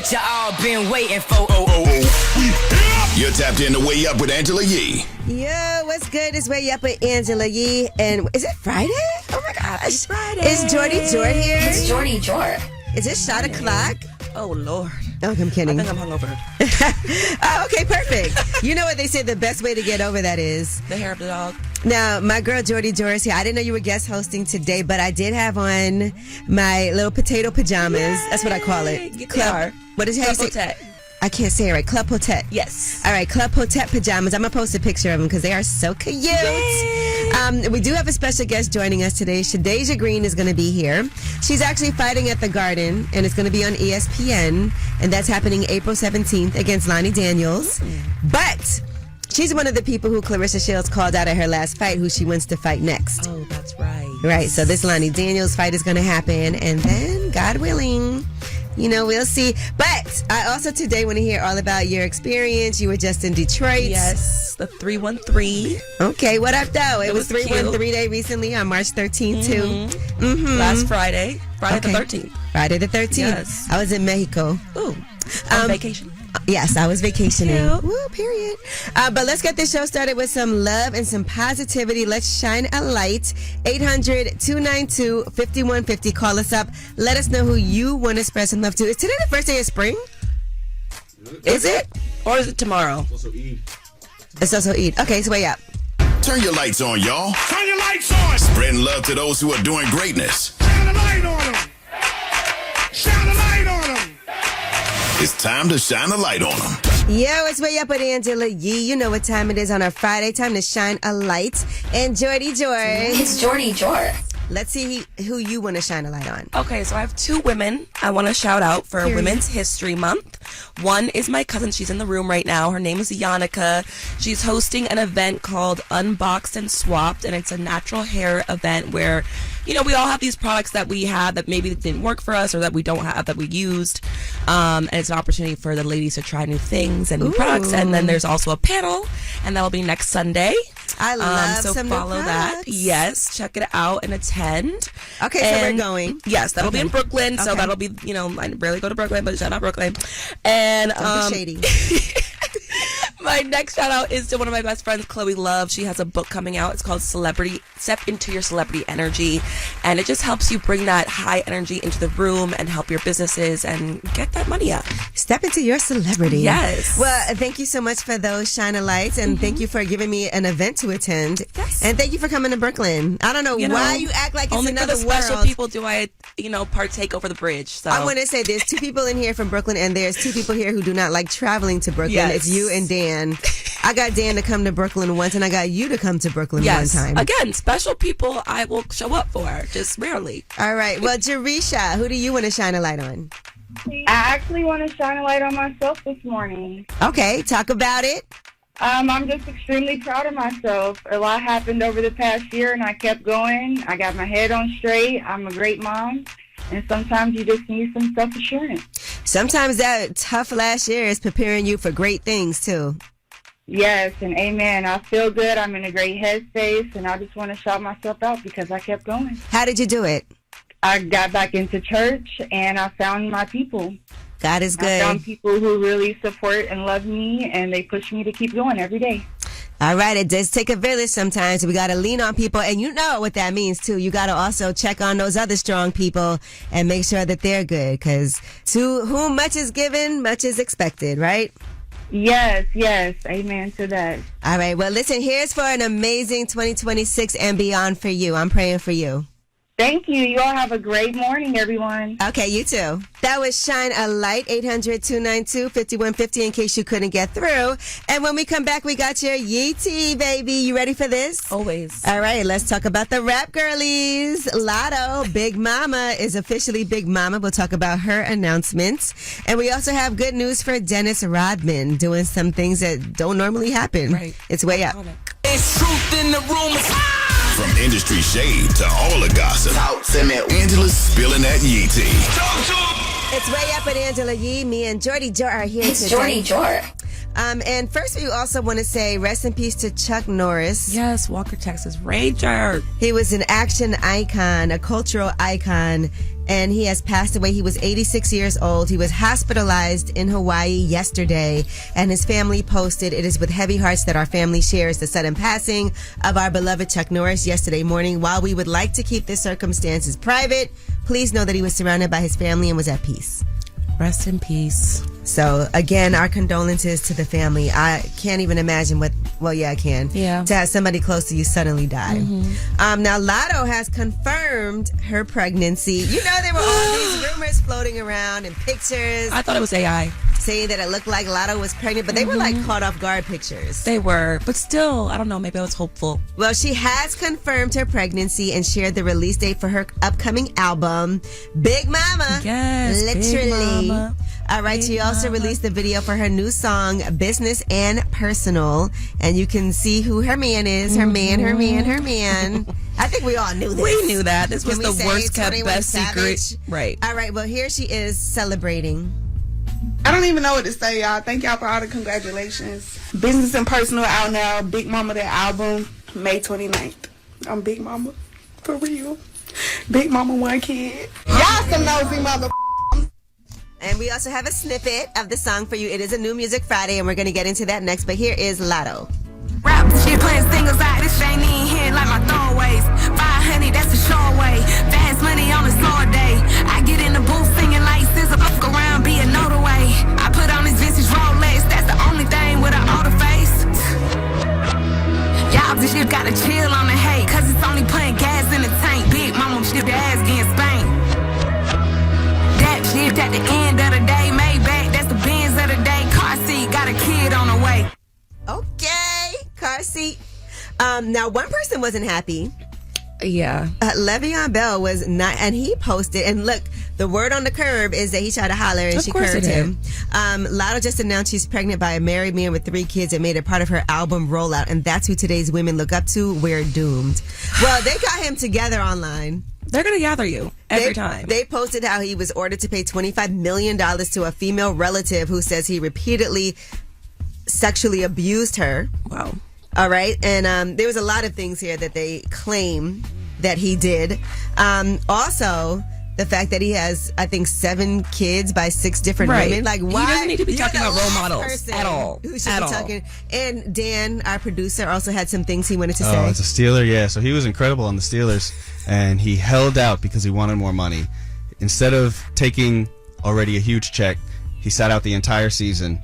what y'all been waiting for. You're tapped in to Way Up with Angela Yee. Yo, what's good? It's Way Up with Angela Yee. And is it Friday? Oh my gosh. It's Friday. Is Jordy Jor here? It's Jordy Jor. Is it shot o'clock? Oh, Lord. Oh, I'm kidding. I think I'm hungover. Oh, okay, perfect. You know what they say the best way to get over that is? The hair of the dog. Now, my girl Jordy Jor is here. I didn't know you were guest hosting today, but I did have on my little potato pajamas. Yay. That's what I call it. Club. What is it? Club Potet. I can't say it right. Club Potet. Yes. All right, Club Potet pajamas. I'm going to post a picture of them because they are so cute. We do have a special guest joining us today. Shadasia Greene is going to be here. She's actually fighting at the Garden, and it's going to be on ESPN, and that's happening April 17th against Lonnie Daniels. But she's one of the people who Clarissa Shields called out at her last fight, who she wants to fight next. Oh, that's right. Right, so this Lonnie Daniels fight is going to happen, and then, God willing, we'll see. But I also today want to hear all about your experience. You were just in Detroit. Yes, the 313. Okay, what up, though? It was 313 cute. Day recently on March 13th, too. Mm-hmm. Last Friday. Friday the 13th. Friday the 13th. Yes. I was in Mexico. Ooh. On vacation. Yes, I was vacationing. Cute. Woo, period. But let's get this show started with some love and some positivity. Let's shine a light. 800-292-5150. Call us up. Let us know who you want to spread some love to. Is today the first day of spring? Is it? Or is it tomorrow? It's also Eid. Okay, so Way Up. Turn your lights on, y'all. Turn your lights on. Spreading love to those who are doing greatness. Shine a light on them. Shine a light on them. It's time to shine a light on them. Yo, it's Way Up with Angela Yee. You know what time it is on a Friday. Time to shine a light. And Jordy Jor. It's Jordy Jor. Let's see who you want to shine a light on. Okay, so I have two women I want to shout out for Period. Women's History Month. One is my cousin. She's in the room right now. Her name is Yannicka. She's hosting an event called Unboxed and Swapped, and it's a natural hair event where, we all have these products that we have that maybe didn't work for us or that we don't have that we used. And it's an opportunity for the ladies to try new things and new products. And then there's also a panel, and that'll be next Sunday. I love so some follow new that. products. Yes, check it out and attend. Okay, so we're going. Yes, that'll be in Brooklyn. So that'll be, I rarely go to Brooklyn, but shout out Brooklyn. And Don't be shady. my next shout out is to one of my best friends, Chloe Love. She has a book coming out. It's called Step Into Your Celebrity Energy. And it just helps you bring that high energy into the room and help your businesses and get that money up. Step into your celebrity. Yes. Well, thank you so much for those shine a lights, and thank you for giving me an event to attend. Yes. And thank you for coming to Brooklyn. I don't know why you act like it's only another for the special world. people do I, partake over the bridge. So I want to say there's two people in here from Brooklyn, and there's two people here who do not like traveling to Brooklyn. Yes. It's you and Dan. I got Dan to come to Brooklyn once, and I got you to come to Brooklyn one time. Again, special people I will show up for, just rarely. All right. Well, Jerisha, who do you want to shine a light on? I actually want to shine a light on myself this morning. Okay, talk about it. I'm just extremely proud of myself. A lot happened over the past year, and I kept going. I got my head on straight. I'm a great mom, and sometimes you just need some self-assurance. Sometimes that tough last year is preparing you for great things, too. Yes, and amen. I feel good. I'm in a great headspace, and I just want to shout myself out because I kept going. How did you do it? I got back into church, and I found my people. God is good. I found people who really support and love me, and they push me to keep going every day. All right, it does take a village sometimes. We got to lean on people, and you know what that means, too. You got to also check on those other strong people and make sure that they're good, because to whom much is given, much is expected, right? Yes, amen to that. All right, well, listen, here's for an amazing 2026 and beyond for you. I'm praying for you. Thank you. You all have a great morning, everyone. Okay, you too. That was Shine a Light, 800-292-5150 in case you couldn't get through. And when we come back, we got your Yee tea, baby. You ready for this? Always. All right, let's talk about the rap girlies. Lotto, Big Mama, is officially Big Mama. We'll talk about her announcements. And we also have good news for Dennis Rodman doing some things that don't normally happen. Right. It's Way Up. It's truth in the room. From industry shade to all the gossip, Angela's spilling that Yee tea. It's Way Up with Angela Yee. Me and Jordy Jor are here It's today. Jordy Jor. And first, we also want to say rest in peace to Chuck Norris. Yes, Walker, Texas Ranger. He was an action icon, a cultural icon, and he has passed away. He was 86 years old. He was hospitalized in Hawaii yesterday, and his family posted, "It is with heavy hearts that our family shares the sudden passing of our beloved Chuck Norris yesterday morning. While we would like to keep the circumstances private, please know that he was surrounded by his family and was at peace." Rest in peace. So, again, our condolences to the family. I can't even imagine I can. Yeah. To have somebody close to you suddenly die. Now, Lotto has confirmed her pregnancy. You know, there were all these rumors floating around and pictures I thought it was AI. saying that it looked like Lotto was pregnant, but they were like caught off guard pictures. They were, but still, I don't know, maybe I was hopeful. Well, she has confirmed her pregnancy and shared the release date for her upcoming album, Big Mama. Yes, literally. Big Mama. All right, she also released the video for her new song, Business and Personal, and you can see who her man is. Her man. I think we all knew this. We knew that. This was Can we the say worst kept 21 best Savage? secret. Right. All right, well, here she is celebrating. I don't even know what to say, y'all. Thank y'all for all the congratulations. Business and Personal out now. Big Mama, the album, May 29th. I'm Big Mama. For real. Big Mama, one kid. Y'all some nosy mother. And we also have a snippet of the song for you. It is a New Music Friday, and we're going to get into that next. But here is Lotto. Rap shit, putting singles out. This ain't even here like my throwaways. 500, that's a short way. Fast money on a slow day. I get in the booth singing like SZA. Fuck around, be a note away. I put on this vintage Rolex. That's the only thing with an older face. Y'all this shit gotta chill on the hate, cause it's only putting gas in the tank. Big Mama shit, the ass getting spanked. That shit at the end of the day, Maybach, that's the Benz of the day. Car seat, got a kid on the way. Okay, car seat. Now, one person wasn't happy. Yeah. Le'Veon Bell was not, and he posted, and look, the word on the curb is that he tried to holler and Of she course curved it him. Lotto just announced she's pregnant by a married man with 3 kids and made it part of her album rollout, and that's who today's women look up to. We're doomed. Well, they got him together online. They're going to gather you every time. They posted how he was ordered to pay $25 million to a female relative who says he repeatedly sexually abused her. Wow. All right. And there was a lot of things here that they claim that he did. Also, the fact that he has, I think, 7 kids by 6 different women. Like, why? He doesn't need to be You're talking the about role last models person at all. Who should At be all. talking. And Dan, our producer, also had some things he wanted to say. Oh, as a Steeler, yeah. So he was incredible on the Steelers, and he held out because he wanted more money. Instead of taking already a huge check, he sat out the entire season,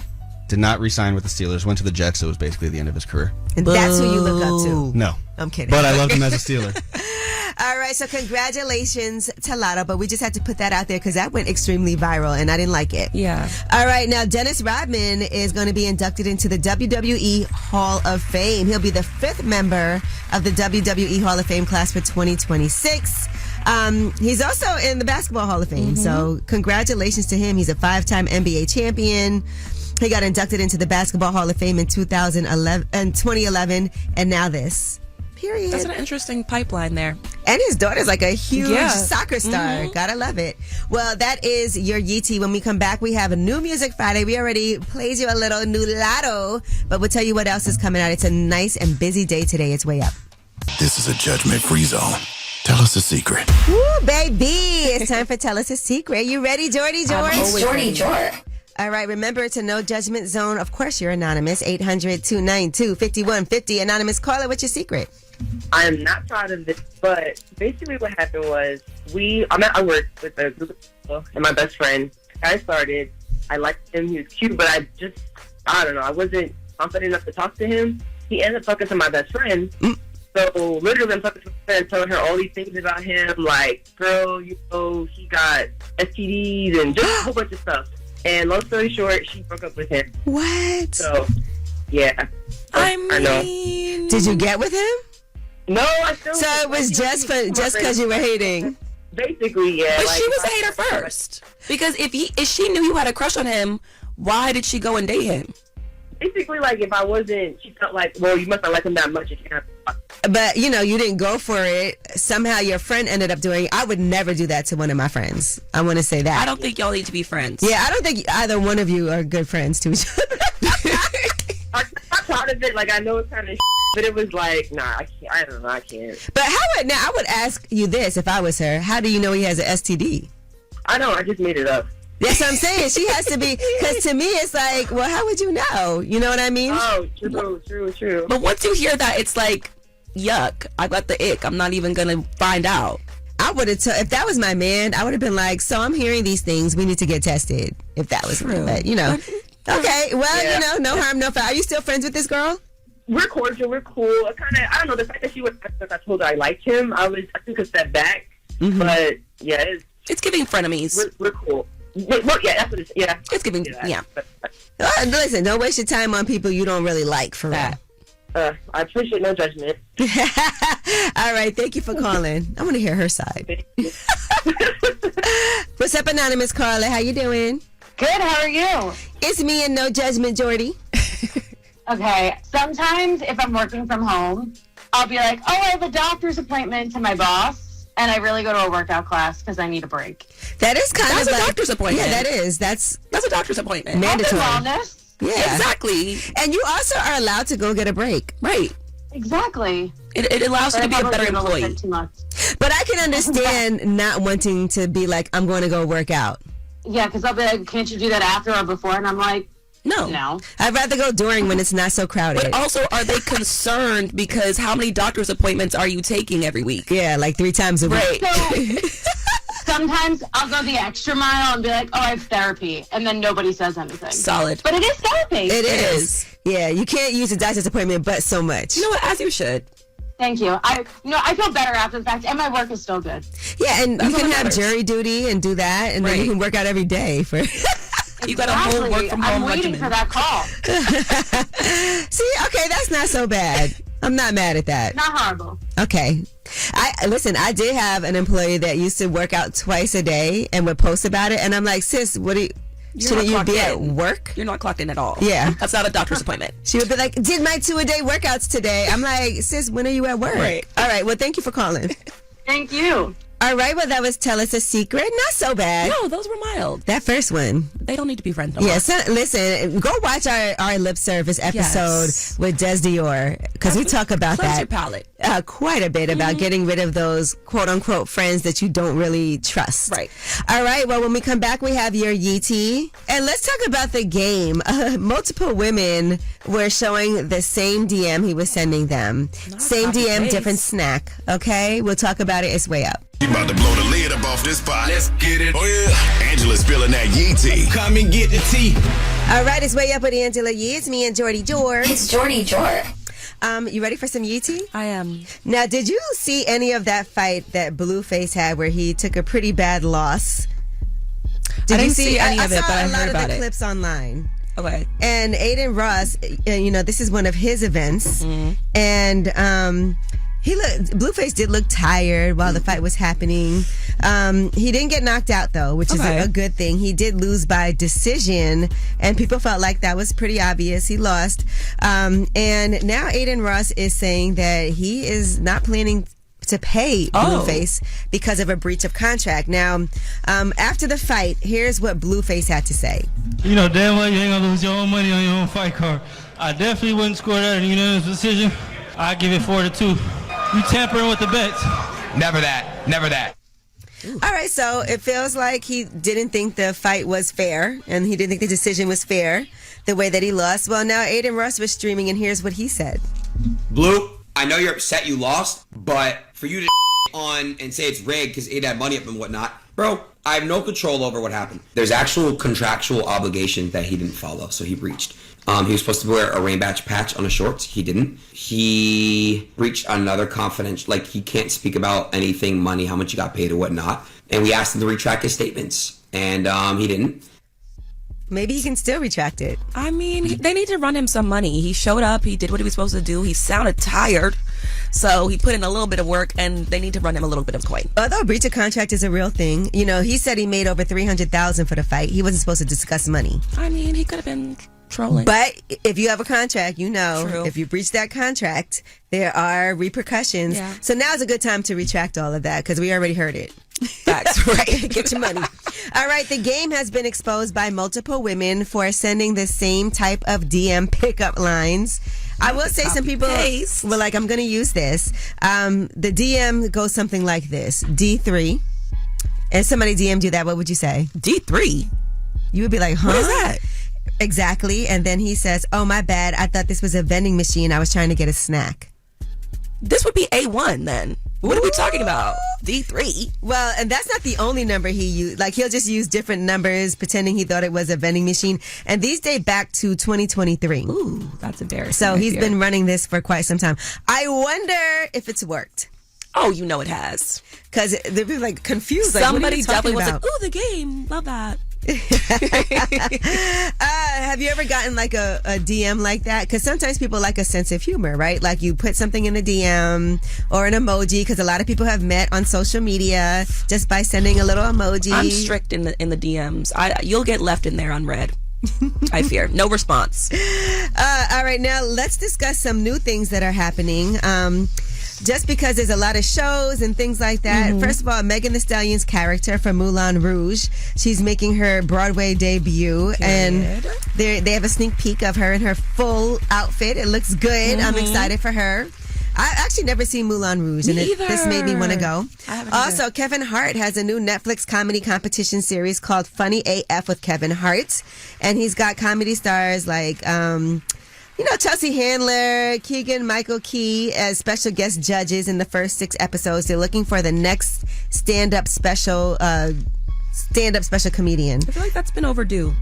did not re-sign with the Steelers, went to the Jets, so it was basically the end of his career. And that's who you look up to. No. I'm kidding. But I loved him as a Steeler. All right, so congratulations to Lotto, but we just had to put that out there because that went extremely viral, and I didn't like it. Yeah. All right, now Dennis Rodman is going to be inducted into the WWE Hall of Fame. He'll be the 5th member of the WWE Hall of Fame class for 2026. He's also in the Basketball Hall of Fame, so congratulations to him. He's a 5-time NBA champion. He got inducted into the Basketball Hall of Fame in 2011, and now this. Period. That's an interesting pipeline there. And his daughter's like a huge Yeah. soccer star. Gotta love it. Well, that is your Yeetie. When we come back, we have a New Music Friday. We already played you a little new Lotto, but we'll tell you what else is coming out. It's a nice and busy day today. It's way up. This is a judgment-free zone. Tell us a secret. Woo, baby. It's time for Tell Us a Secret. You ready, Jordy George? It's Jordy George. All right, remember, it's a no judgment zone. Of course, you're anonymous. 800-292-5150. Anonymous caller, what's your secret? I am not proud of this, but basically what happened was I worked with a group of people and my best friend. I started. I liked him. He was cute, but I don't know. I wasn't confident enough to talk to him. He ended up talking to my best friend. So literally I'm talking to my friend, telling her all these things about him, like, girl, he got STDs and just a whole bunch of stuff. And long story short, she broke up with him. What? So, yeah. I know. mean, Did you get with him? No, I still. So it was just because you were hating. Basically, yeah. But she was a hater first. Because if she knew you had a crush on him, why did she go and date him? Basically, like, if I wasn't, she felt like, well, you must not like him that much. You can't. But, you didn't go for it. Somehow your friend ended up doing it. I would never do that to one of my friends. I want to say that. I don't think y'all need to be friends. Yeah, I don't think either one of you are good friends to each other. I'm not proud of it. Like, I know it's kind of but it was like, nah, I can't. I don't know. I can't. But I would ask you this if I was her. How do you know he has an STD? I know. I just made it up. That's what I'm saying. She has to be, because to me it's like, well, how would you know? You know what I mean? Oh, true. But once you hear that, it's like, yuck, I got the ick. I'm not even going to find out. I would have, if that was my man, I would have been like, so I'm hearing these things. We need to get tested. If that was me. But, you know. Okay, well, no harm, no foul. Are you still friends with this girl? We're cordial. We're cool. I don't know, the fact that she was, I told her I liked him, I took a step back. Mm-hmm. But, yeah, it's giving frenemies. We're cool. Well, yeah, that's what it's, yeah. It's giving, yeah. Listen, don't waste your time on people you don't really like for that. I appreciate no judgment. All right, thank you for calling. I want to hear her side. What's up, Anonymous Carla? How you doing? Good, how are you? It's me and no judgment, Jordy. Okay, sometimes if I'm working from home, I'll be like, I have a doctor's appointment to my boss. And I really go to a workout class because I need a break. That is kind of a doctor's appointment. Yeah, that is. That's a doctor's appointment. Mandatory. Wellness. Yeah, exactly. And you also are allowed to go get a break. Right. Exactly. It allows you to be a better employee. Too much. But I can understand not wanting to be like, I'm going to go work out. Yeah, because I'll be like, can't you do that after or before? And I'm like, no. I'd rather go during when it's not so crowded. But also, are they concerned because how many doctor's appointments are you taking every week? Yeah, like 3 times a week. Right. So, sometimes I'll go the extra mile and be like, I have therapy. And then nobody says anything. Solid. But it is therapy. It is. Yeah, you can't use a doctor's appointment but so much. You know what? As you should. Thank you. I feel better after the fact, and my work is still good. Yeah, and you can have jury duty and do that, and then you can work out every day for... You got a whole work from home I'm waiting regimen. for that call. See, okay, that's not so bad. I'm not mad at that. Not horrible. Okay. I did have an employee that used to work out twice a day and would post about it, and I'm like, sis, shouldn't you be at work? You're not clocked in at all. Yeah. That's not a doctor's appointment. She would be like, did my 2-a-day workouts today. I'm like, sis, when are you at work? Right. All right, well, thank you for calling. Thank you. All right, well, that was Tell Us a Secret. Not so bad. No, those were mild. That first one. They don't need to be friends no more. Yeah, so, listen, go watch our lip service episode with Des Dior, because we talk about Cleanse that your palate. Quite a bit, about getting rid of those quote-unquote friends that you don't really trust. Right. All right, well, when we come back, we have your Yeetie. And let's talk about the game. Multiple women were showing the same DM he was sending them. Same DM, different snack. Okay? We'll talk about it. It's way up. You about to blow the lid up off this pot. Let's get it. Oh, yeah. Angela's spilling that Yee tea. Come and get the tea. All right, it's way up with Angela Yee. It's me and Jordy Jor. It's Jordy Jor. You ready for some Yee tea? I am. Now, did you see any of that fight that Blueface had where he took a pretty bad loss? I didn't see any of it, but I heard about it. I saw a lot of the it. clips online. Okay. And Aiden Ross, this is one of his events, and Blueface did look tired while the fight was happening. He didn't get knocked out though, which is a good thing. He did lose by decision, and people felt like that was pretty obvious. He lost, and now Aiden Ross is saying that he is not planning to pay Blueface because of a breach of contract. Now, after the fight, here's what Blueface had to say. You know damn well you ain't gonna lose your own money on your own fight card. I definitely wouldn't score that in a unanimous decision. I give it 4-2. You tampering with the bets. Never that. Never that. All right, so it feels like he didn't think the fight was fair, and he didn't think the decision was fair, the way that he lost. Well, now Aiden Ross was streaming, and here's what he said. Blue, I know you're upset you lost, but for you to on and say it's rigged because it had money up and whatnot, bro, I have no control over what happened. There's actual contractual obligation that he didn't follow, so he breached. He was supposed to wear a rain patch on his shorts. He didn't. He breached another confidential, like he can't speak about anything, money, how much he got paid or whatnot. And we asked him to retract his statements, and he didn't. Maybe he can still retract it. I mean, they need to run him some money. He showed up. He did what he was supposed to do. He sounded tired. So he put in a little bit of work, and they need to run him a little bit of coin. Although breach of contract is a real thing, he said he made over $300,000 for the fight. He wasn't supposed to discuss money. I mean, he could have been trolling. But if you have a contract, you know, True. if you breach that contract, there are repercussions. Yeah. So now's a good time to retract all of that because we already heard it. Facts. Right. Get your money. All right. The game has been exposed by multiple women for sending the same type of DM pickup lines. I will say some people were like, I'm going to use this. The DM goes something like this. D3. If somebody DM'd you that, what would you say? D3? You would be like, huh? What is that? Exactly. And then he says, oh, my bad. I thought this was a vending machine. I was trying to get a snack. This would be A1 then. What are we talking about? D3? Well, and that's not the only number he used. Like, he'll just use different numbers pretending he thought it was a vending machine. And these date back to 2023. Ooh, that's embarrassing. So he's been running this for quite some time. I wonder if it's worked. Oh, you know it has. Because they'll be like confused. Like, Somebody what are you definitely was about? like, ooh, the game. Love that. Have you ever gotten like a DM like that? Because sometimes people like a sense of humor, right? Like you put something in a DM or an emoji, because a lot of people have met on social media just by sending a little emoji. I'm strict in the DMs. You'll get left in there unread. I fear. No response. All right, now let's discuss some new things that are happening. Just because there's a lot of shows and things like that. Mm-hmm. First of all, Megan Thee Stallion's character from Moulin Rouge, she's making her Broadway debut. Good. And they have a sneak peek of her in her full outfit. It looks good. I'm excited for her. I actually never seen Moulin Rouge, and this made me want to go. Also, Kevin Hart has a new Netflix comedy competition series called Funny AF with Kevin Hart. And he's got comedy stars like... Chelsea Handler, Keegan-Michael Key as special guest judges in the first 6 episodes. They're looking for the next stand-up special comedian. I feel like that's been overdue.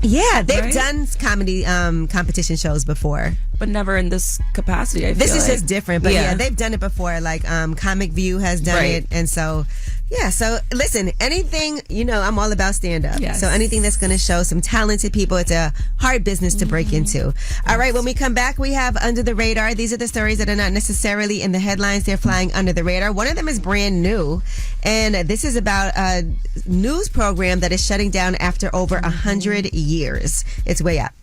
Yeah, they've done comedy competition shows before. But never in this capacity, I feel This is like. just different. But yeah, they've done it before. Like Comic View has done it. And so... Yeah, so listen, anything, I'm all about stand-up. Yes. So anything that's going to show some talented people, it's a hard business to break into. All right, when we come back, we have Under the Radar. These are the stories that are not necessarily in the headlines. They're flying under the radar. One of them is brand new, and this is about a news program that is shutting down after over 100 years. It's way up.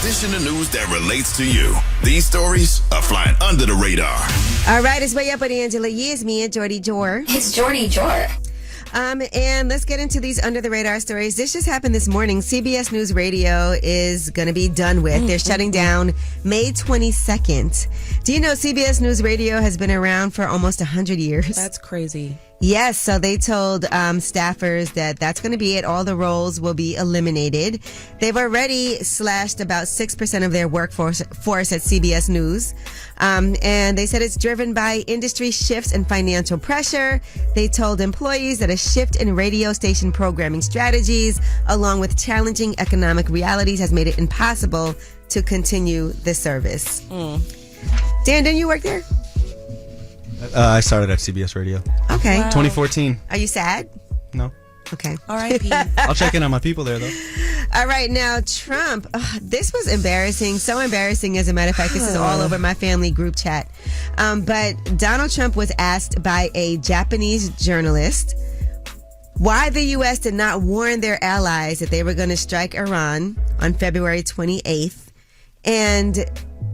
Dish in the news that relates to you. These stories are flying under the radar. All right, it's Way Up with Angela Yee. It's me and Jordy Jor. It's Jordy Jor. And let's get into these under the radar stories. This just happened this morning. CBS News Radio is going to be done with. They're shutting down May 22nd. Do you know CBS News Radio has been around for almost 100 years? That's crazy. Yes, so they told staffers that that's going to be it. All the roles will be eliminated. They've already slashed about 6% of their workforce at CBS News. And they said it's driven by industry shifts and financial pressure. They told employees that a shift in radio station programming strategies, along with challenging economic realities, has made it impossible to continue the service. Dan, didn't you work there? I started at CBS Radio. Okay. 2014. Are you sad? No. Okay. R.I.P. I'll check in on my people there, though. All right, now Trump. This was embarrassing. So embarrassing, as a matter of fact. This is all over my family group chat. But Donald Trump was asked by a Japanese journalist why the U.S. did not warn their allies that they were going to strike Iran on February 28th. And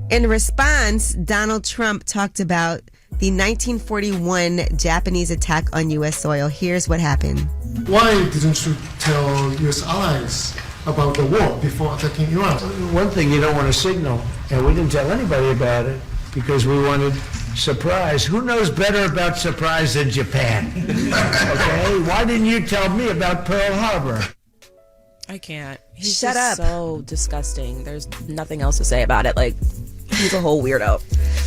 in response, Donald Trump talked about the 1941 Japanese attack on U.S. soil. Here's what happened. Why didn't you tell U.S. allies about the war before attacking Iran? One thing you don't want to signal, and we didn't tell anybody about it because we wanted surprise. Who knows better about surprise than Japan? Okay? Why didn't you tell me about Pearl Harbor? I can't. He's Shut just up. so disgusting. There's nothing else to say about it. Like, he's a whole weirdo.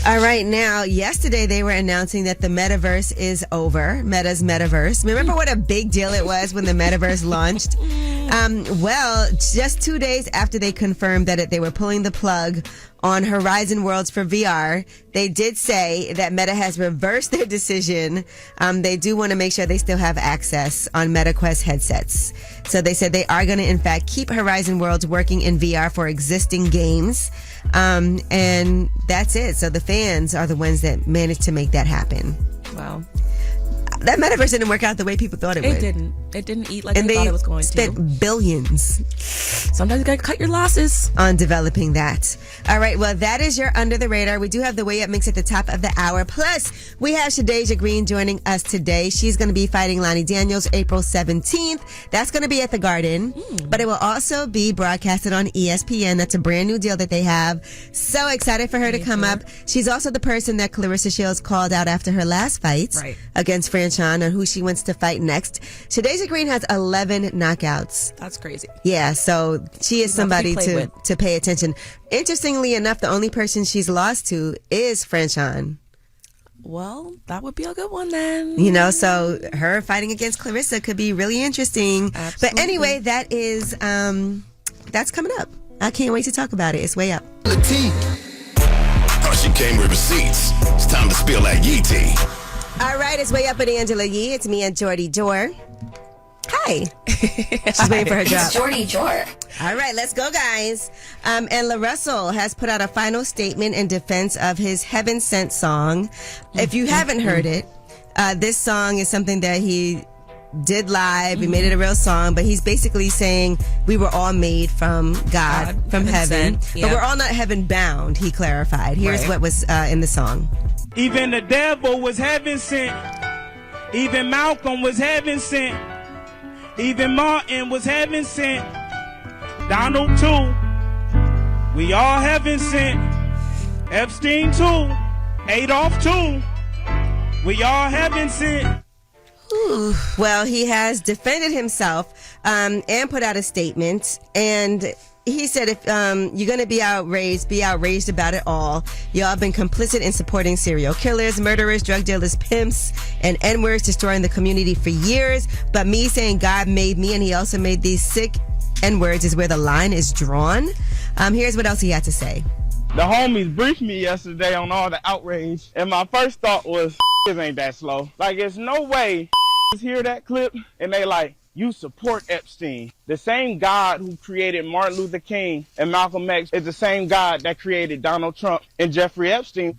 All right, now, yesterday they were announcing that the metaverse is over. Meta's metaverse. Remember what a big deal it was when the metaverse launched? Well, just 2 days after they confirmed that they were pulling the plug on Horizon Worlds for VR, they did say that Meta has reversed their decision. They do want to make sure they still have access on MetaQuest headsets. So they said they are going to, in fact, keep Horizon Worlds working in VR for existing games. And that's it. So the fans are the ones that managed to make that happen. Wow. That metaverse didn't work out the way people thought it would. It didn't. It didn't eat like they thought it was going to. Spent billions. Sometimes you gotta cut your losses on developing that. All right, well, that is your Under the Radar. We do have the Way Up mix at the top of the hour. Plus, we have Shadasia Greene joining us today. She's going to be fighting Lonnie Daniels April 17th. That's going to be at the Garden. But it will also be broadcasted on ESPN. That's a brand new deal that they have. So excited for her to come up. She's also the person that Clarissa Shields called out after her last fight against Franchon on who she wants to fight next. Shadasia Greene has 11 knockouts. That's crazy. Yeah, so she is somebody to pay attention. Interestingly enough, the only person she's lost to is Franchon. Well, that would be a good one then. You know, so her fighting against Clarissa could be really interesting. Absolutely. But anyway, that is that's coming up. I can't wait to talk about it. It's Way Up. The tea. Oh, she came with receipts. It's time to spill that yee tea. All right, it's Way Up with Angela Yee. It's me and Jordy Jor. Hi. She's waiting for her drop. It's Jordy Jor. All right, let's go, guys. And La Russell has put out a final statement in defense of his Heaven Sent song. If you haven't heard it, this song is something that he did live. He made it a real song, but he's basically saying we were all made from God from heaven. But we're all not heaven bound, he clarified. Here's what was in the song. Even the devil was heaven sent. Even Malcolm was heaven sent. Even Martin was heaven sent. Donald too. We all heaven sent. Epstein too. Adolf too. We all heaven sent. Ooh. Well, he has defended himself and put out a statement. And he said, if you're going to be outraged about it all. Y'all have been complicit in supporting serial killers, murderers, drug dealers, pimps, and N-words destroying the community for years. But me saying God made me and he also made these sick N-words is where the line is drawn. Here's what else he had to say. The homies briefed me yesterday on all the outrage, and my first thought was, this ain't that slow. Like, there's no way hear that clip and they like, you support Epstein. The same God who created Martin Luther King and Malcolm X is the same God that created Donald Trump and Jeffrey Epstein.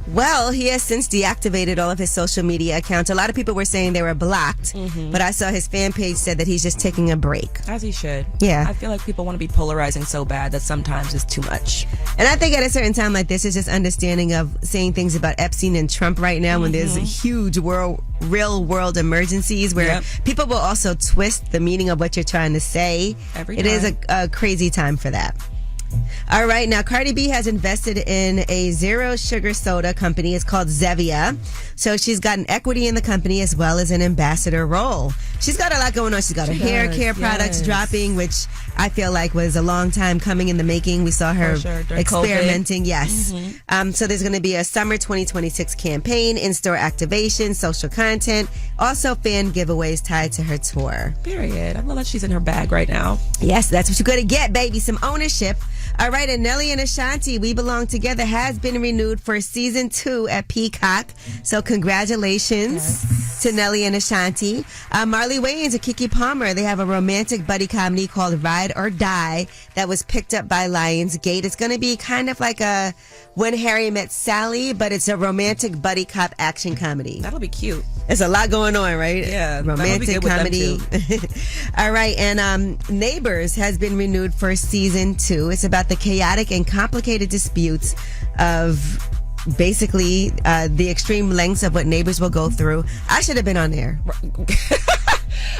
Well, he has since deactivated all of his social media accounts. A lot of people were saying they were blocked, but I saw his fan page said that he's just taking a break. As he should. Yeah. I feel like people want to be polarizing so bad that sometimes it's too much. And I think at a certain time like this is just understanding of saying things about Epstein and Trump right now when there's huge real world emergencies where people will also twist the meaning of what you're trying to say. It is a crazy time for that. All right, now Cardi B has invested in a zero sugar soda company. It's called Zevia. So she's got an equity in the company as well as an ambassador role. She's got a lot going on. She's got her hair care products dropping, which I feel like was a long time coming in the making. We saw her experimenting. COVID. Yes. So there's going to be a summer 2026 campaign, in-store activation, social content, also fan giveaways tied to her tour. Period. I love that she's in her bag right now. Yes, that's what you're going to get, baby. Some ownership. All right, and Nelly and Ashanti, We Belong Together, has been renewed for season 2 at Peacock. So congratulations to Nelly and Ashanti. Marley Wayans and Keke Palmer, they have a romantic buddy comedy called Ride or Die that was picked up by Lionsgate. It's going to be kind of like a When Harry Met Sally, but it's a romantic buddy cop action comedy. That'll be cute. There's a lot going on, right? Yeah. Romantic comedy. All right, and Neighbors has been renewed for season 2. It's about the chaotic and complicated disputes of basically the extreme lengths of what neighbors will go through. I should have been on there.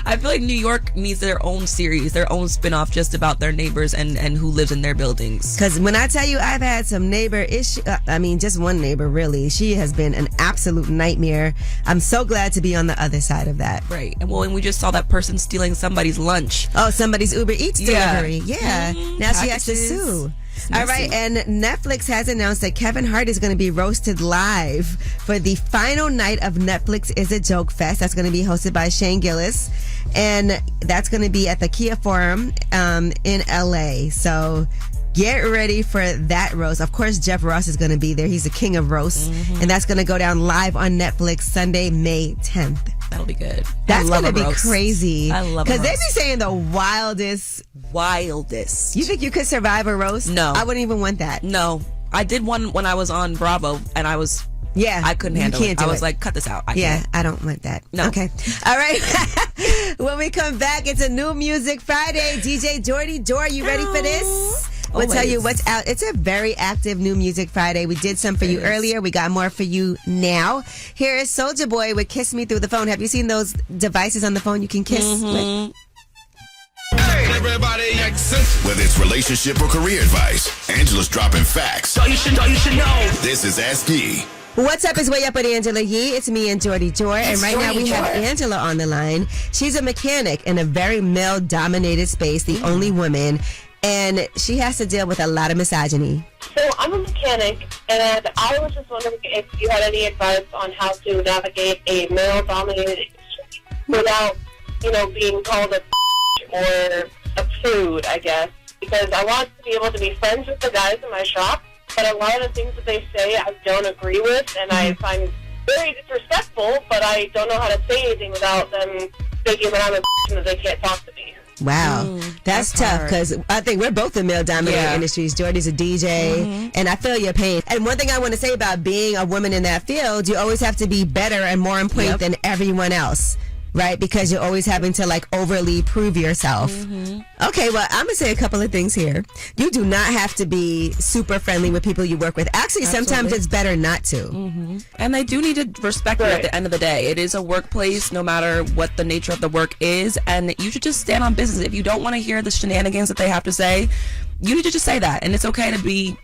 I feel like New York needs their own series, their own spinoff just about their neighbors and who lives in their buildings. Because when I tell you I've had some neighbor issue, just one neighbor really. She has been an absolute nightmare. I'm so glad to be on the other side of that. Right. And we just saw that person stealing somebody's lunch. Oh, somebody's Uber Eats delivery. Yeah. Now she has to sue. All right, and Netflix has announced that Kevin Hart is going to be roasted live for the final night of Netflix Is a Joke Fest. That's going to be hosted by Shane Gillis, and that's going to be at the Kia Forum in LA. So get ready for that roast. Of course, Jeff Ross is going to be there. He's the king of roasts, and that's going to go down live on Netflix Sunday, May 10th. That'll be good. That's going to be crazy. I love it. Because they be saying the wildest. You think you could survive a roast? No. I wouldn't even want that. No. I did one when I was on Bravo, and I was Yeah. I couldn't you handle can't it. do I was it. like, cut this out. I Yeah, can't. I don't want that. No. Okay. All right. When we come back, it's a New Music Friday. DJ Jordy Dor, you ready for this? We'll tell you what's out. It's a very active New Music Friday. We did some for you earlier. We got more for you now. Here is Soulja Boy with Kiss Me Through the Phone. Have you seen those devices on the phone you can kiss with? Everybody whether it's relationship or career advice, Angela's dropping facts. You should know. This is Ask Yee. What's up is Way Up with Angela Yee. It's me and Jordy Jor. And right now we have Jordy. Angela on the line. She's a mechanic in a very male-dominated space, the only woman. And she has to deal with a lot of misogyny. So I'm a mechanic, and I was just wondering if you had any advice on how to navigate a male-dominated industry without, being called a or a prude, I guess. Because I want to be able to be friends with the guys in my shop, but a lot of the things that they say I don't agree with, and I find very disrespectful, but I don't know how to say anything without them thinking that I'm a and that they can't talk to me. Wow, that's tough because I think we're both in male-dominated industries. Jordy's a DJ, and I feel your pain. And one thing I want to say about being a woman in that field, you always have to be better and more on point than everyone else, right? Because you're always having to like overly prove yourself. Okay, well, I'm gonna say a couple of things here. You do not have to be super friendly with people you work with. Actually, sometimes it's better not to. And they do need to respect you at the end of the day. It is a workplace, no matter what the nature of the work is, and you should just stand on business. If you don't want to hear the shenanigans that they have to say, you need to just say that, and it's okay to be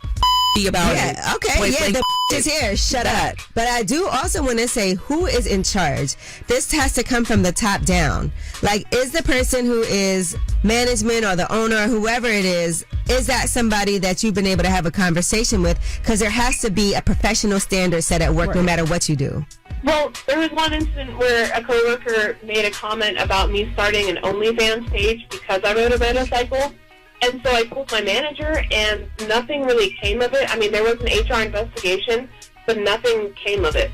about it. Okay, the is here. Shut up. But I do also want to say, who is in charge? This has to come from the top down. Like, is the person who is management or the owner or whoever it is that somebody that you've been able to have a conversation with? Because there has to be a professional standard set at work no matter what you do. Well, there was one incident where a coworker made a comment about me starting an OnlyFans page because I rode a motorcycle. And so I told my manager, and nothing really came of it. I mean, there was an HR investigation, but nothing came of it.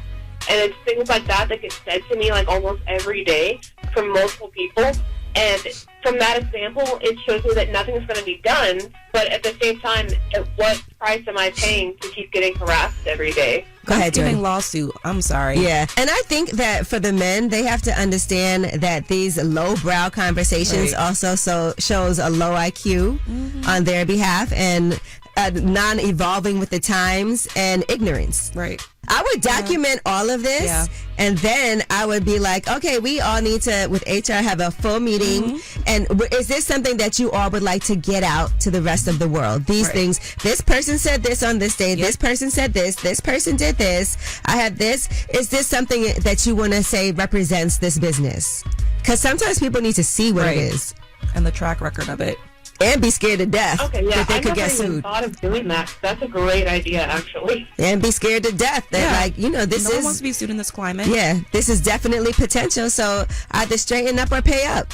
And it's things like that that get said to me like almost every day from multiple people. And from that example, it shows me that nothing's going to be done. But at the same time, at what price am I paying to keep getting harassed every day? Go ahead, Jordy. Lawsuit. I'm sorry. Yeah, and I think that for the men, they have to understand that these lowbrow conversations also shows a low IQ on their behalf and non-evolving with the times and ignorance. Right. I would document all of this, and then I would be like, okay, we all need to, with HR, have a full meeting. And is this something that you all would like to get out to the rest of the world? These things, this person said this on this day, this person said this person did this, I had this. Is this something that you want to say represents this business? Because sometimes people need to see what it is. And the track record of it. And be scared to death Okay, yeah, that they I could never get even sued. thought of doing that. That's a great idea, actually. And be scared to death that, this no is... one wants to be sued in this climate. Yeah, this is definitely potential, so either straighten up or pay up.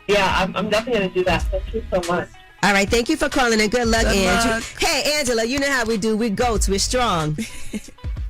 Yeah, I'm definitely going to do that. Thank you so much. All right, thank you for calling and good luck, Good Andrew. luck. Hey, Angela, you know how we do. We goats, we're strong.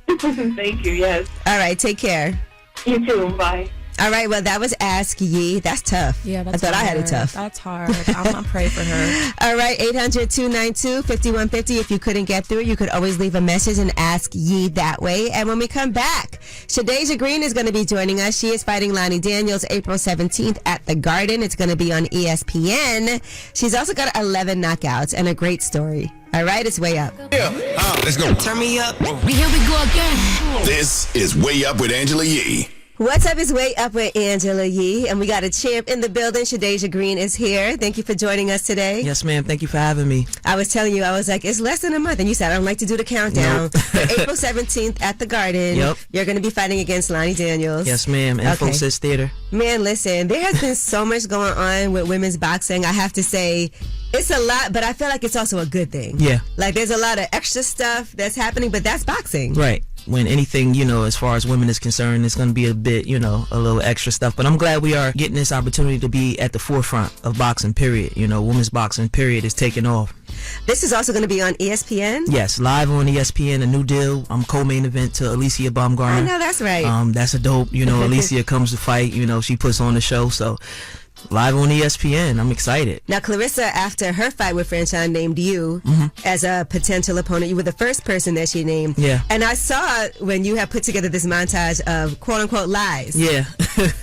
Thank you, yes. All right, take care. You too, bye. All right, well, that was Ask Yee. That's tough. Yeah, that's I thought I had it hard. tough. That's hard. I'm going to pray for her. All right, 800-292-5150. If you couldn't get through, you could always leave a message and ask Yee that way. And when we come back, Shadasia Greene is going to be joining us. She is fighting Lonnie Daniels April 17th at the Garden. It's going to be on ESPN. She's also got 11 knockouts and a great story. All right, it's Way Up. Let's go. Turn me up. Here we go again. This is Way Up with Angela Yee. What's up is Way Up with Angela Yee, and we got a champ in the building. Shadasia Greene is here. Thank you for joining us today. Yes, ma'am. Thank you for having me. I was telling you, I was like, it's less than a month, and you said, I don't like to do the countdown. But April 17th at the Garden, you're going to be fighting against Lonnie Daniels. Yes, ma'am. Infosys Theater. Man, listen, there has been so much going on with women's boxing. I have to say, it's a lot, but I feel like it's also a good thing. Yeah. Like, there's a lot of extra stuff that's happening, but that's boxing. Right. When anything, as far as women is concerned, it's going to be a bit, a little extra stuff. But I'm glad we are getting this opportunity to be at the forefront of boxing, period. Women's boxing, period, is taking off. This is also going to be on ESPN? Yes, live on ESPN, a new deal. I'm co-main event to Alicia Baumgartner. I know, that's right. That's a dope, Alicia comes to fight, she puts on the show. So live on ESPN. I'm excited. Now, Clarissa, after her fight with Franchon, named you as a potential opponent. You were the first person that she named. Yeah. And I saw when you had put together this montage of quote-unquote lies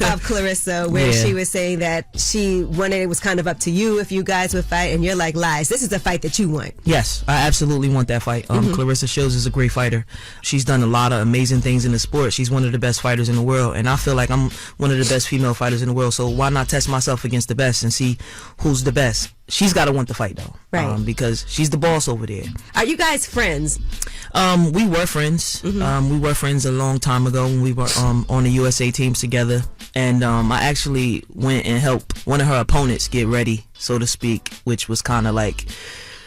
of Clarissa, where she was saying that she wanted, it was kind of up to you if you guys would fight, and you're like, lies. This is the fight that you want. Yes, I absolutely want that fight. Clarissa Shields is a great fighter. She's done a lot of amazing things in the sport. She's one of the best fighters in the world, and I feel like I'm one of the best female fighters in the world, so why not test myself against the best and see who's the best? She's got to want the fight, though. Right. Because she's the boss over there. Are you guys friends? We were friends. We were friends a long time ago when we were on the USA teams together. And I actually went and helped one of her opponents get ready, so to speak, which was kind of like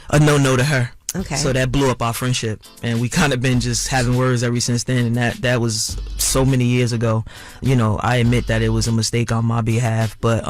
a no-no to her. Okay. So that blew up our friendship, and we kind of been just having words ever since then, and that was so many years ago. You know, I admit that it was a mistake on my behalf, but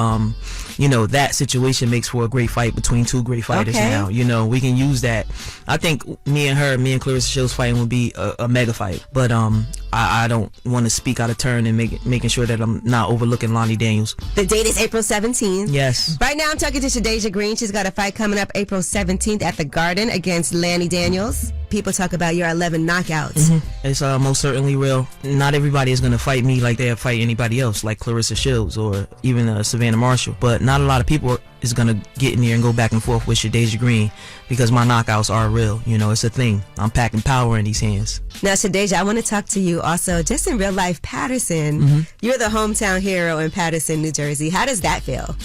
you know, that situation makes for a great fight between two great fighters now. You know, we can use that. I think me and Clarissa Shields fighting would be a mega fight, but I don't want to speak out of turn and making sure that I'm not overlooking Lonnie Daniels. The date is April 17th. Yes. Right now I'm talking to Shadasia Greene. She's got a fight coming up April 17th at the Garden against Lanny Daniels. People talk about your 11 knockouts. It's most certainly real. Not everybody is going to fight me like they fight anybody else, like Clarissa Shields or even Savannah Marshall. But not a lot of people is going to get in there and go back and forth with Shadasia Greene because my knockouts are real. You know, it's a thing. I'm packing power in these hands. Now, Shadasia, I want to talk to you also just in real life. Patterson, you're the hometown hero in Patterson, New Jersey. How does that feel?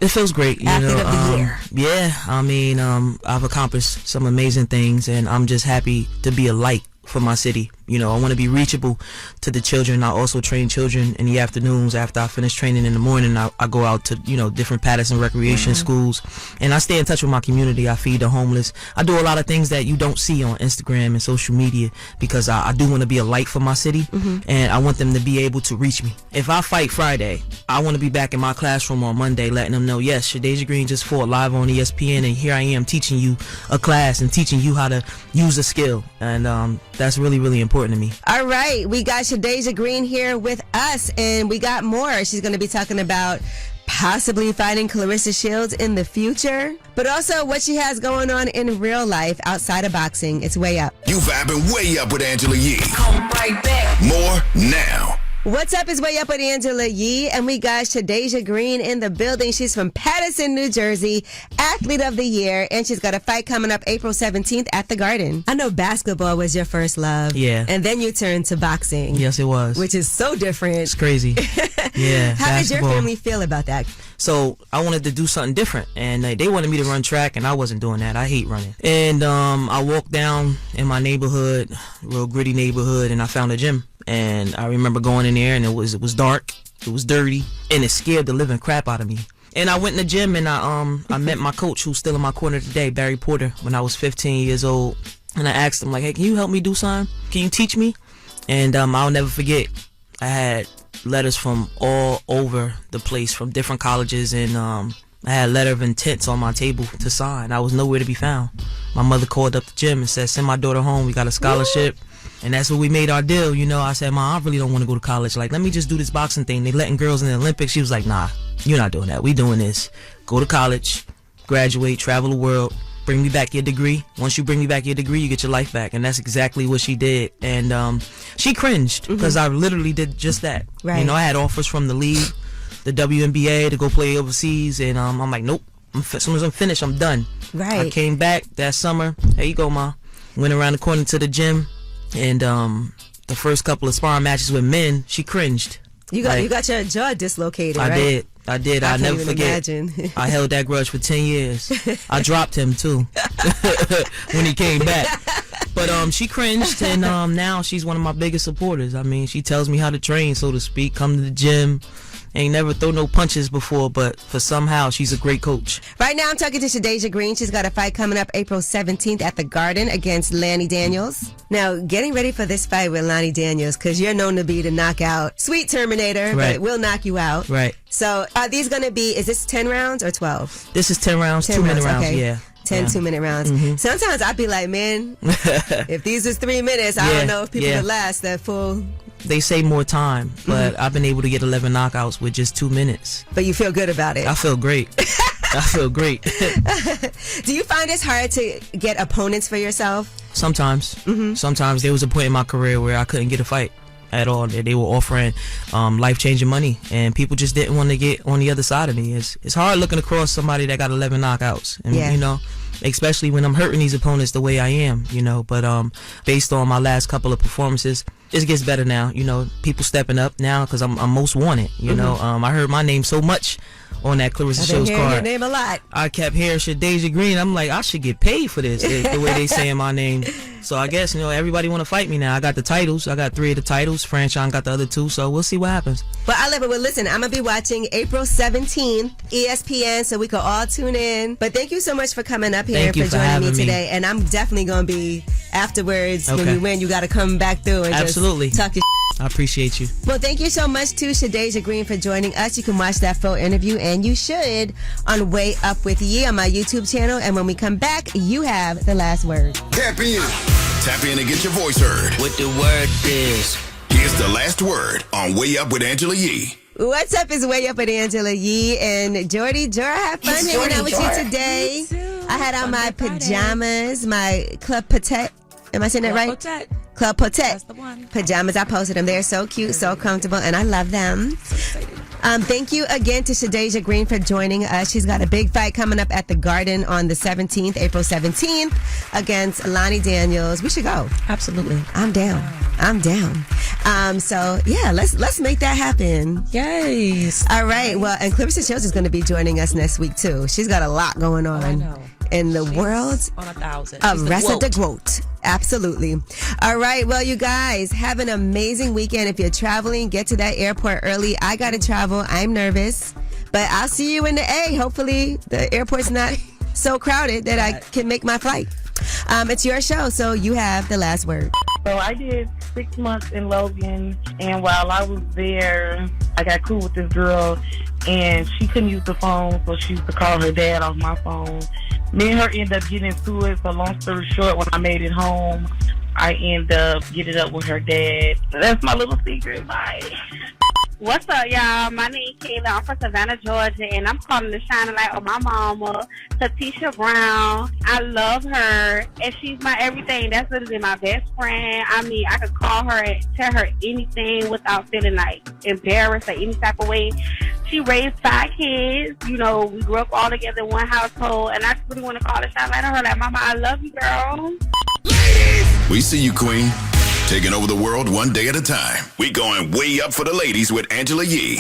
It feels great. Athlete of the year. Yeah, I mean, I've accomplished some amazing things, and I'm just happy to be a light for my city. You know, I want to be reachable to the children. I also train children in the afternoons. After I finish training in the morning, I go out to, you know, different Patterson recreation schools, and I stay in touch with my community. I feed the homeless. I do a lot of things that you don't see on Instagram and social media because I do want to be a light for my city, and I want them to be able to reach me. If I fight Friday, I want to be back in my classroom on Monday letting them know, yes, Shadasia Greene just fought live on ESPN, and here I am teaching you a class and teaching you how to use a skill, and that's really, really important to me. All right, we got Shadasia Greene here with us, and we got more. She's going to be talking about possibly fighting Clarissa Shields in the future, but also what she has going on in real life outside of boxing. It's Way Up. You vibing Way Up with Angela Yee. Come right back. More now. What's up? Is Way Up with Angela Yee, and we got Shadasia Greene in the building. She's from Patterson, New Jersey, Athlete of the Year, and she's got a fight coming up April 17th at the Garden. I know basketball was your first love. Yeah. And then you turned to boxing. Yes, it was. Which is so different. It's crazy. Yeah. How did your family feel about that? So I wanted to do something different, and they wanted me to run track, and I wasn't doing that. I hate running. And I walked down in my neighborhood, real gritty neighborhood, and I found a gym. And I remember going in there, and it was dark, it was dirty, and it scared the living crap out of me. And I went in the gym, and I met my coach, who's still in my corner today, Barry Porter, when I was 15 years old. And I asked him, like, hey, can you help me do something? Can you teach me? And I'll never forget, I had letters from all over the place, from different colleges, and I had a letter of intent on my table to sign. I was nowhere to be found. My mother called up the gym and said, send my daughter home, we got a scholarship. And that's what we made our deal, you know. I said, Mom, I really don't want to go to college. Like, let me just do this boxing thing. They letting girls in the Olympics. She was like, nah, you're not doing that. We doing this. Go to college, graduate, travel the world, bring me back your degree. Once you bring me back your degree, you get your life back. And that's exactly what she did. And she cringed because I literally did just that. Right. You know, I had offers from the league, the WNBA, to go play overseas. And I'm like, nope. As soon as I'm finished, I'm done. Right. I came back that summer. There you go, Ma. Went around the corner to the gym. And the first couple of sparring matches with men, she cringed. You got your jaw dislocated, right? I did. I'll never forget. Imagine. I held that grudge for 10 years. I dropped him too when he came back. But she cringed, and now she's one of my biggest supporters. I mean, she tells me how to train, so to speak. Come to the gym. Ain't never throw no punches before, but for somehow she's a great coach. Right now I'm talking to Shadasia Greene. She's got a fight coming up April 17th at the Garden against Lanny Daniels. Now, getting ready for this fight with Lanny Daniels, because you're known to be the knockout sweet Terminator, but it will knock you out. Right. So are these going to be, is this 10 rounds or 12? This is 10 rounds, 2-minute rounds, okay. yeah. 10 2-minute rounds. Sometimes I'd be like, man, if these is 3 minutes, I don't know if people would last that full they say more time, but I've been able to get 11 knockouts with just 2 minutes. But you feel good about it. I feel great. I feel great. Do you find it's hard to get opponents for yourself? Sometimes. Sometimes there was a point in my career where I couldn't get a fight at all. They were offering life-changing money, and people just didn't want to get on the other side of me. It's hard looking across somebody that got 11 knockouts, and you know, especially when I'm hurting these opponents the way I am, you know. But based on my last couple of performances, it gets better now. You know, people stepping up now because I'm most wanted. You know, I heard my name so much on that Clarissa Shields card. Your name a lot. I kept hearing Shadasia Greene. I'm like, I should get paid for this, the way they saying my name. So I guess, you know, everybody want to fight me now. I got the titles. I got 3 of the titles. Franchon got the other 2. So we'll see what happens. But I love it. Well, listen, I'm going to be watching April 17th, ESPN, so we can all tune in. But thank you so much for coming up here and for joining me today. And I'm definitely going to be afterwards when you win. You got to come back through and just talk your I appreciate you. Well, thank you so much to Shadasia Greene for joining us. You can watch that full interview, and you should, on Way Up With Ye on my YouTube channel. And when we come back, you have the last word. Tap in. Tap in and get your voice heard. What the word is. Here's the last word on Way Up with Angela Yee. What's up is Way Up with Angela Yee and Jordy. I had fun hanging out with you today. I had on my pajamas, my Club Petite. Am I saying that right? Potette. Club Potette. That's the one. Pajamas. I posted them. They're so cute, so comfortable, and I love them. Thank you again to Shadasia Greene for joining us. She's got a big fight coming up at the Garden on the 17th, April 17th, against Lonnie Daniels. We should go. Absolutely. I'm down. So yeah, let's make that happen. Yes. All right. Well, and Clarissa Shields is going to be joining us next week too. She's got a lot going on. I know. In the world on 1,000. of Rest de Quote. Absolutely. All right. Well, you guys have an amazing weekend. If you're traveling, get to that airport early. I got to travel. I'm nervous, but I'll see you in the A. Hopefully the airport's not so crowded that I can make my flight. It's your show, so you have the last word. So I did 6 months in Logan, and while I was there, I got cool with this girl, and she couldn't use the phone, so she used to call her dad off my phone. Me and her ended up getting into it, so long story short, when I made it home, I ended up getting up with her dad. That's my little secret. Bye. What's up, y'all? My name is Kayla. I'm from Savannah, Georgia, and I'm calling to shine a light on my mama, Tatisha Brown. I love her, and she's my everything. That's literally my best friend. I mean, I could call her and tell her anything without feeling like embarrassed or any type of way. She raised 5 kids. You know, we grew up all together in one household, and I just really want to call to shine a light on her. Like, Mama, I love you, girl. We see you, Queen. Taking over the world one day at a time. We going way up for the ladies with Angela Yee.